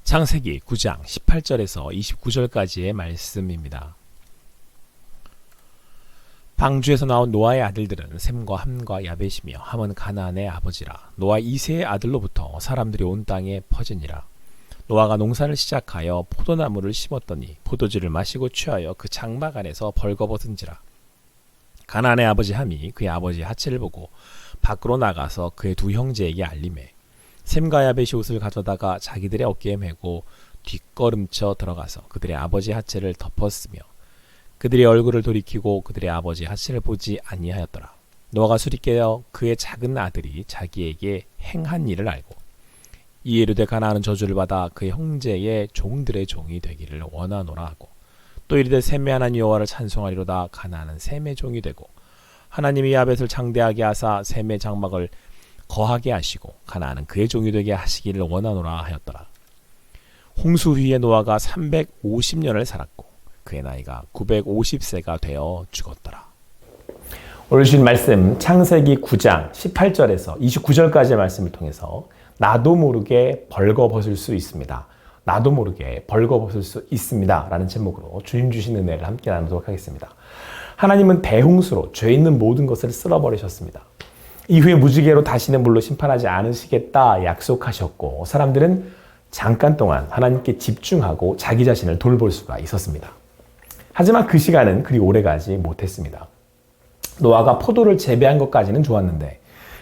창세기 9장 18절에서 29절까지의 말씀입니다. 방주에서 나온 노아의 아들들은 셈과 함과 야벳이며 함은 가나안의 아버지라. 노아 이세의 아들로부터 사람들이 온 땅에 퍼지니라. 노아가 농사를 시작하여 포도나무를 심었더니 포도주를 마시고 취하여 그 장막 안에서 벌거벗은지라. 가나안의 아버지 함이 그의 아버지의 하체를 보고 밖으로 나가서 그의 두 형제에게 알리매 셈과 야벳이 옷을 가져다가 자기들의 어깨에 메고 뒷걸음쳐 들어가서 그들의 아버지의 하체를 덮었으며 그들의 얼굴을 돌이키고 그들의 아버지의 하체를 보지 아니하였더라. 노아가 술이 깨어 그의 작은 아들이 자기에게 행한 일을 알고 이에 이르되 가나안은 저주를 받아 그의 형제의 종들의 종이 되기를 원하노라 하고 또 이르되 셈의 하나님 여호와를 찬송하리로다. 가나안은 셈의 종이 되고 하나님이 야벳을 장대하게 하사 셈의 장막을 거하게 하시고 가나안은 그의 종이 되게 하시기를 원하노라 하였더라. 홍수 후에 노아가 350년을 살았고 그의 나이가 950세가 되어 죽었더라. 오늘 주신 말씀 창세기 9장 18절에서 29절까지의 말씀을 통해서 나도 모르게 벌거벗을 수 있습니다. 나도 모르게 벌거벗을 수 있습니다. 라는 제목으로 주님 주신 은혜를 함께 나누도록 하겠습니다. 하나님은 대홍수로 죄 있는 모든 것을 쓸어버리셨습니다. 이후에 무지개로 다시는 물로 심판하지 않으시겠다 약속하셨고 사람들은 잠깐 동안 하나님께 집중하고 자기 자신을 돌볼 수가 있었습니다. 하지만 그 시간은 그리 오래가지 못했습니다. 노아가 포도를 재배한 것까지는 좋았는데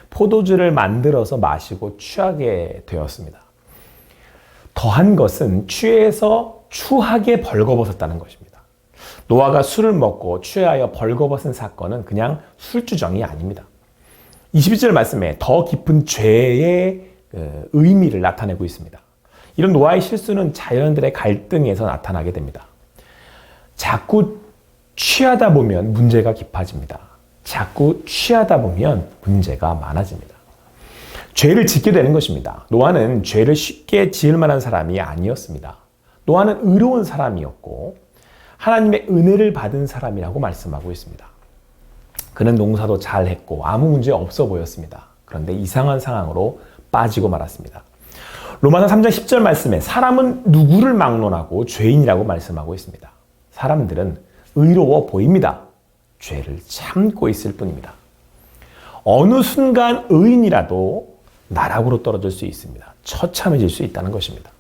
포도주를 만들어서 마시고 취하게 되었습니다. 더한 것은 취해서 추하게 벌거벗었다는 것입니다. 노아가 술을 먹고 취하여 벌거벗은 사건은 그냥 술주정이 아닙니다. 22절 말씀에 더 깊은 죄의 의미를 나타내고 있습니다. 이런 노아의 실수는 자연들의 갈등에서 나타나게 됩니다. 자꾸 취하다 보면 문제가 깊어집니다. 자꾸 취하다 보면 문제가 많아집니다. 죄를 짓게 되는 것입니다. 노아는 죄를 쉽게 지을 만한 사람이 아니었습니다. 노아는 의로운 사람이었고 하나님의 은혜를 받은 사람이라고 말씀하고 있습니다. 그는 농사도 잘했고 아무 문제 없어 보였습니다. 그런데 이상한 상황으로 빠지고 말았습니다. 로마서 3장 10절 말씀에 사람은 누구를 막론하고 죄인이라고 말씀하고 있습니다. 사람들은 의로워 보입니다. 죄를 참고 있을 뿐입니다. 어느 순간 의인이라도 나락으로 떨어질 수 있습니다. 처참해질 수 있다는 것입니다.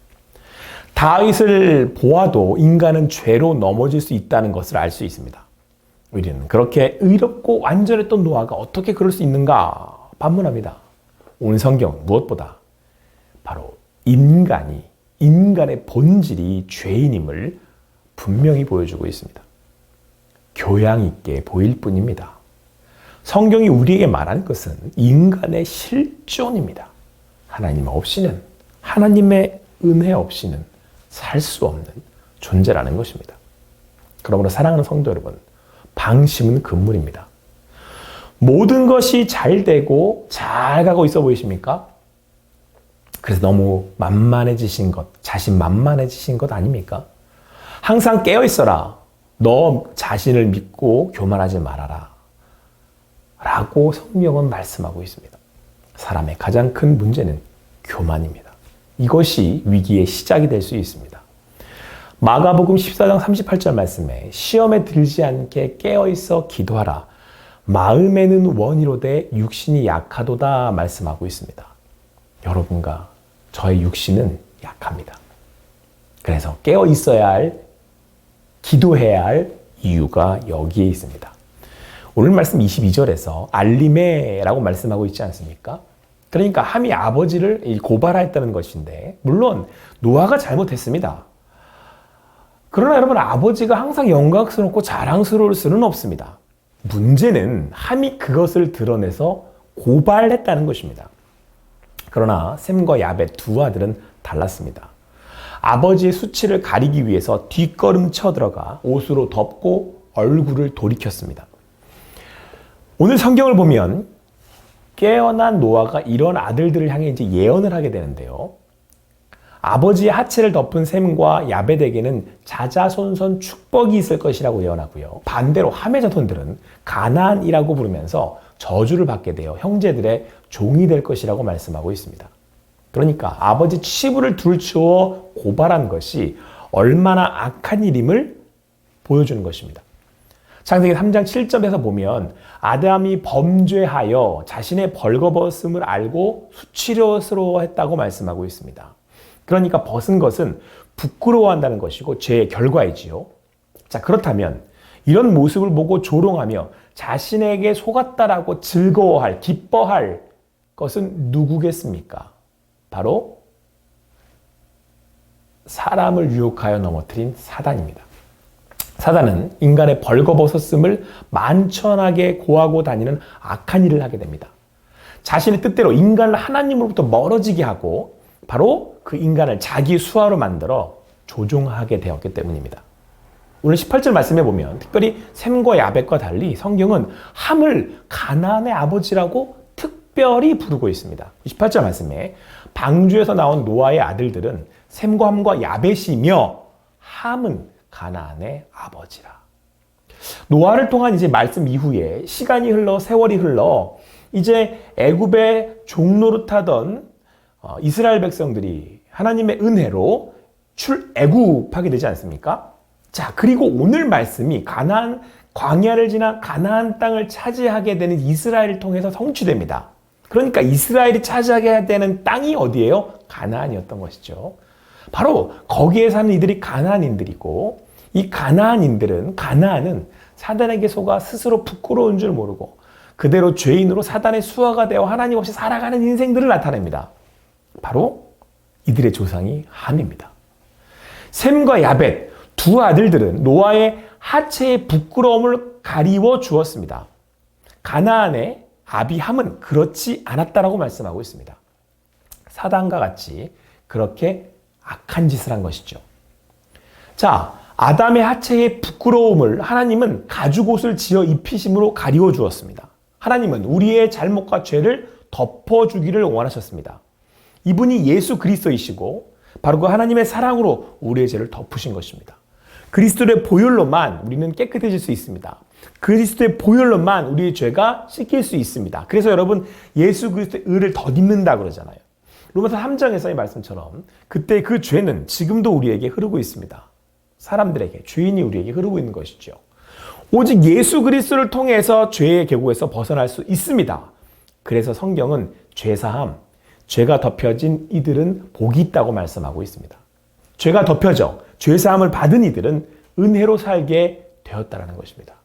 다윗을 보아도 인간은 죄로 넘어질 수 있다는 것을 알 수 있습니다. 우리는 그렇게 의롭고 완전했던 노아가 어떻게 그럴 수 있는가 반문합니다. 오늘 성경 무엇보다 바로 인간의 본질이 죄인임을 분명히 보여주고 있습니다. 교양 있게 보일 뿐입니다. 성경이 우리에게 말하는 것은 인간의 실존입니다. 하나님 없이는, 하나님의 은혜 없이는 살 수 없는 존재라는 것입니다. 그러므로 사랑하는 성도 여러분, 방심은 금물입니다. 모든 것이 잘 되고 잘 가고 있어 보이십니까? 그래서 너무 만만해지신 것, 자신만만해지신 것 아닙니까? 항상 깨어있어라. 너 자신을 믿고 교만하지 말아라. 라고 성경은 말씀하고 있습니다. 사람의 가장 큰 문제는 교만입니다. 이것이 위기의 시작이 될 수 있습니다. 마가복음 14장 38절 말씀에 시험에 들지 않게 깨어있어 기도하라. 마음에는 원이로되 육신이 약하도다 말씀하고 있습니다. 여러분과 저의 육신은 약합니다. 그래서 깨어있어야 할, 기도해야 할 이유가 여기에 있습니다. 오늘 말씀 22절에서 알리메라고 말씀하고 있지 않습니까? 그러니까 함이 아버지를 고발하였다는 것인데 물론 노아가 잘못했습니다. 그러나 여러분 아버지가 항상 영광스럽고 자랑스러울 수는 없습니다. 문제는 함이 그것을 드러내서 고발했다는 것입니다. 그러나 셈과 야벳 두 아들은 달랐습니다. 아버지의 수치를 가리기 위해서 뒷걸음쳐 들어가 옷으로 덮고 얼굴을 돌이켰습니다. 오늘 성경을 보면 깨어난 노아가 이런 아들들을 향해 이제 예언을 하게 되는데요. 아버지의 하체를 덮은 셈과 야벳에게는 자자손손 축복이 있을 것이라고 예언하고요. 반대로 함의 자손들은 가나안이라고 부르면서 저주를 받게 되어 형제들의 종이 될 것이라고 말씀하고 있습니다. 그러니까 아버지 치부를 둘러치워 고발한 것이 얼마나 악한 일임을 보여주는 것입니다. 창세기 3장 7절에서 보면 아담이 범죄하여 자신의 벌거벗음을 알고 수치스러워했다고 말씀하고 있습니다. 그러니까 벗은 것은 부끄러워한다는 것이고 죄의 결과이지요. 자, 그렇다면 이런 모습을 보고 조롱하며 자신에게 속았다라고 즐거워할, 기뻐할 것은 누구겠습니까? 바로 사람을 유혹하여 넘어뜨린 사단입니다. 사단은 인간의 벌거벗었음을 만천하게 고하고 다니는 악한 일을 하게 됩니다. 자신의 뜻대로 인간을 하나님으로부터 멀어지게 하고 바로 그 인간을 자기 수하로 만들어 조종하게 되었기 때문입니다. 오늘 18절 말씀에 보면 특별히 셈과 야벳과 달리 성경은 함을 가나안의 아버지라고 특별히 부르고 있습니다. 18절 말씀에 방주에서 나온 노아의 아들들은 셈과 함과 야벳이며 함은 가나안의 아버지라. 노아를 통한 이제 말씀 이후에 시간이 흘러 세월이 흘러 이제 애굽의 종노릇하던 이스라엘 백성들이 하나님의 은혜로 출애굽하게 되지 않습니까? 자, 그리고 오늘 말씀이 가나안 광야를 지나 가나안 땅을 차지하게 되는 이스라엘을 통해서 성취됩니다. 그러니까 이스라엘이 차지하게 되는 땅이 어디예요? 가나안이었던 것이죠. 바로 거기에 사는 이들이 가나안인들이고 이 가나안은 사단에게 속아 스스로 부끄러운 줄 모르고 그대로 죄인으로 사단의 수하가 되어 하나님 없이 살아가는 인생들을 나타냅니다. 바로 이들의 조상이 함입니다. 셈과 야벳 두 아들들은 노아의 하체의 부끄러움을 가리워 주었습니다. 가나안의 아비 함은 그렇지 않았다라고 말씀하고 있습니다. 사단과 같이 그렇게 악한 짓을 한 것이죠. 자, 아담의 하체의 부끄러움을 하나님은 가죽옷을 지어 입히심으로 가리워 주었습니다. 하나님은 우리의 잘못과 죄를 덮어주기를 원하셨습니다. 이분이 예수 그리스도이시고 바로 그 하나님의 사랑으로 우리의 죄를 덮으신 것입니다. 그리스도의 보혈로만 우리는 깨끗해질 수 있습니다. 그리스도의 보혈로만 우리의 죄가 씻길 수 있습니다. 그래서 여러분 예수 그리스도의 의를 덧입는다 그러잖아요. 로마서 3장에서의 말씀처럼 그때 그 죄는 지금도 우리에게 흐르고 있습니다. 사람들에게, 죄인이 우리에게 흐르고 있는 것이죠. 오직 예수 그리스도를 통해서 죄의 계곡에서 벗어날 수 있습니다. 그래서 성경은 죄사함, 죄가 덮여진 이들은 복이 있다고 말씀하고 있습니다. 죄가 덮여져 죄사함을 받은 이들은 은혜로 살게 되었다는 것입니다.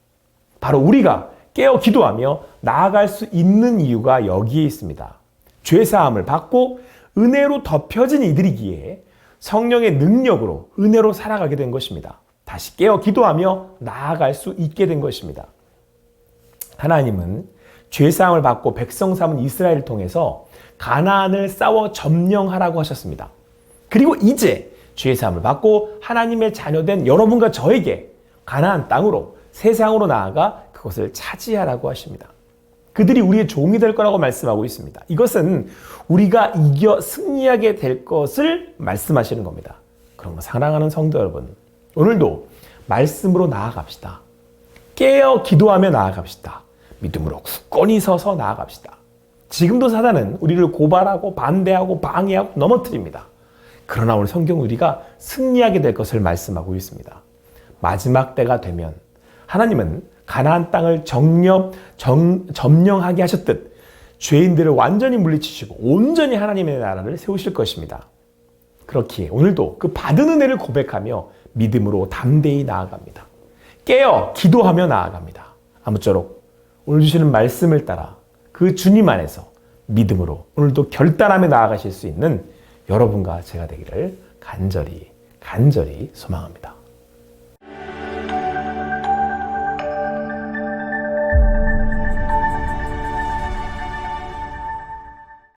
바로 우리가 깨어 기도하며 나아갈 수 있는 이유가 여기에 있습니다. 죄사함을 받고 은혜로 덮여진 이들이기에 성령의 능력으로 은혜로 살아가게 된 것입니다. 다시 깨어 기도하며 나아갈 수 있게 된 것입니다. 하나님은 죄사함을 받고 백성 삼은 이스라엘을 통해서 가나안을 싸워 점령하라고 하셨습니다. 그리고 이제 죄사함을 받고 하나님의 자녀된 여러분과 저에게 가나안 땅으로 세상으로 나아가 그것을 차지하라고 하십니다. 그들이 우리의 종이 될 거라고 말씀하고 있습니다. 이것은 우리가 이겨 승리하게 될 것을 말씀하시는 겁니다. 그럼 사랑하는 성도 여러분, 오늘도 말씀으로 나아갑시다. 깨어 기도하며 나아갑시다. 믿음으로 굳건히 서서 나아갑시다. 지금도 사단은 우리를 고발하고 반대하고 방해하고 넘어뜨립니다. 그러나 오늘 성경 우리가 승리하게 될 것을 말씀하고 있습니다. 마지막 때가 되면 하나님은 가나안 땅을 점령하게 하셨듯 죄인들을 완전히 물리치시고 온전히 하나님의 나라를 세우실 것입니다. 그렇기에 오늘도 그 받은 은혜를 고백하며 믿음으로 담대히 나아갑니다. 깨어 기도하며 나아갑니다. 아무쪼록 오늘 주시는 말씀을 따라 그 주님 안에서 믿음으로 오늘도 결단하며 나아가실 수 있는 여러분과 제가 되기를 간절히 소망합니다.